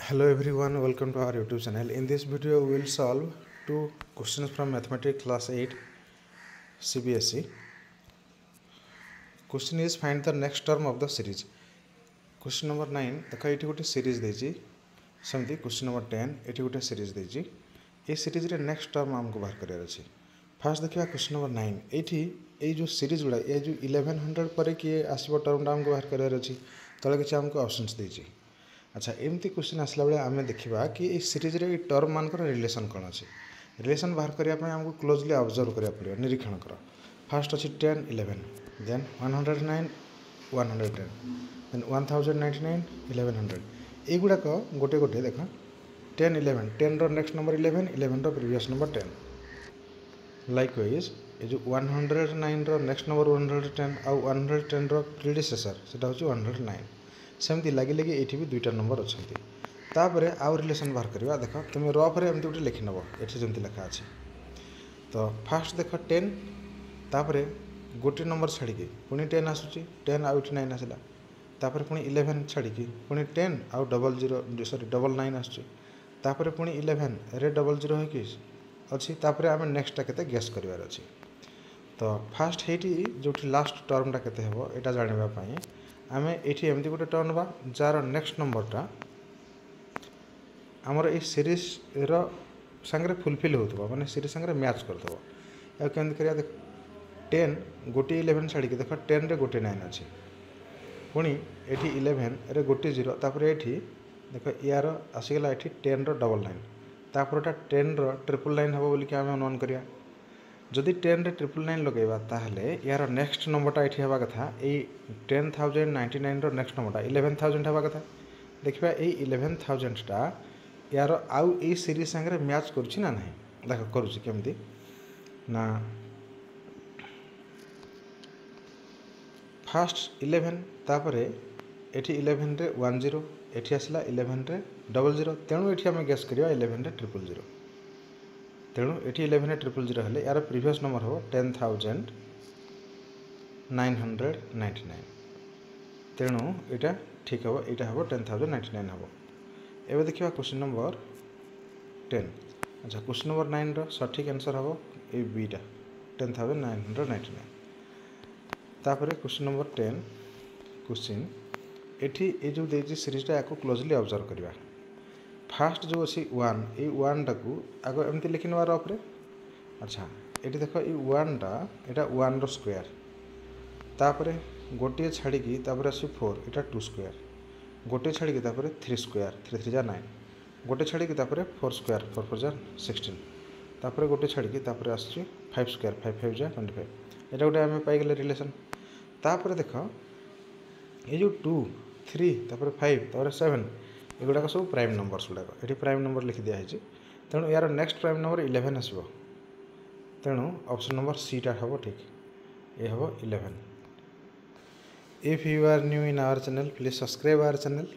Hello everyone, welcome to our YouTube channel. In this video we will solve two questions from mathematics class 8 CBSE. Question is find the next term of the series. Question number 9 देखो ये गोटे series देजी सेमती question number 10 ये गोटे series देजी ये series रे next term हमको बाहर करियार अछि। फर्स्ट देखिबा क्वेश्चन नंबर 9 एठी ए जो सीरीज गुडा ए जो 1100 पर किए आसीबो टर्म हमको बाहर करियार अछि तळे किछ हमको ऑप्शंस देजी। अच्छा एमती क्वेश्चन आसला बेले आम देखा कि सीरीज रे टर्म मान रिलेशन कौन अच्छे रिलेशन बाहर करने आमको क्लोजली ऑब्जर्व करा पड़ो निरीक्षण कर। फास्ट अच्छी 10 11 देन 109 110 देन 1099 1100 युड़ाक गोटे गोटे देख 10 11 10 next number 11 11 previous number 10 likewise ये जो 109 नेक्स्ट नंबर 110 आउ 110 प्रीडिसेसर से हूँ 109 सेमती लगे लगे ये भी दुईटा नंबर अच्छा तापर आउ रिलेशन बाहर करवा देख तुम रफ्रे एमती गोटे लिखि नब ये जमी लिखा अच्छे तो फास्ट देख 10 तापर गोटे नंबर छाड़ी पुणी 10 आसूँ 10 आउ 9 आसला तापर पुणी 11 छाड़ी पुणी 10 आउ 00 सॉरी 99 आसपर पुणी 11 रे 00 हो अच्छी तापर आम नेक्स्टा के गेस करार अच्छी। तो फास्ट हेटी जो लास्ट टर्मटा के यहाँ जानापी आम ये एमती गोटे टर्म बा जार नेक्स्ट नंबरटा आमर ये सीरीज सांगे फुलफिल हो माने सीरीज सांगे मैच करदे या केमती करिया देख 10 गोटे 11 छाड़ी देख 10 रे गोटे 9 अच्छे पुणी ये 11 रे गोटे 0 तापर ये देख यार आसीगला ये 10 डबल 9 तापर 10 ट्रिपल 9 हम बोलिक आम अनुमान करिया जदि 10 रे 999 लगेगा ताहले यार नेक्स्ट नंबरटा ये हवा कथा ये 10,099 नेक्स्ट नंबरटा 11,000 हवा कथा देखिए ये 11,000टा यार आउ ये सीरीज सांगे मैच करुच्ची ना नहीं देख करुच्ची केमती ना फास्ट 11 तापर ये 11 रे 10 ये आसला 11 रे 00 तेणु ये आम गेस करिया 11 रे 000 तेणु ये 11 000 हेले यार प्रीवियस नंबर हो 10,999 तेणु यहाँ ठीक हम यहाँ हम 10,099 हम। एवं देखा क्वेश्चन नंबर 10 अच्छा क्वेश्चन नंबर 9 रो सठिक आंसर हम ये बीटा 10,999 तापर क्वेश्चन नंबर 10 क्वेश्चन ये जो देती सीरीजटा या क्लोजली ऑब्जर्व करवा फास्ट जो अच्छी 1 ये 1 टाक आग एमती लिखि नवा रफ्रे अच्छा ये देख ये 1 टा यहाँ 1 रो स्क्वायर तापर गोटे छाड़ी आस 4 यहाँ 2 स्क्वायर गोटे छाड़ी 3 स्क्वायर 3 3 जा 9 गोटे छाड़ी 4 स्क्वायर 4 4 जा 16 तापर गोटे छाड़ी आस 5 स्क्वायर 5 5 जा 25 यहाँ गोटे आम पाइगले रिलेसन तापर देख ये जो 2 3 तापर 5 तापर 7 एगुड़ाक सब प्राइम नंबर्स गुड़ाक ये प्राइम नंबर लिखि दिखाई तेणु यार नेक्स्ट प्राइम नंबर 11 आसो तेणु ऑप्शन नंबर सी टा हम ठीक ये हम 11। If you are new in our channel please subscribe our channel.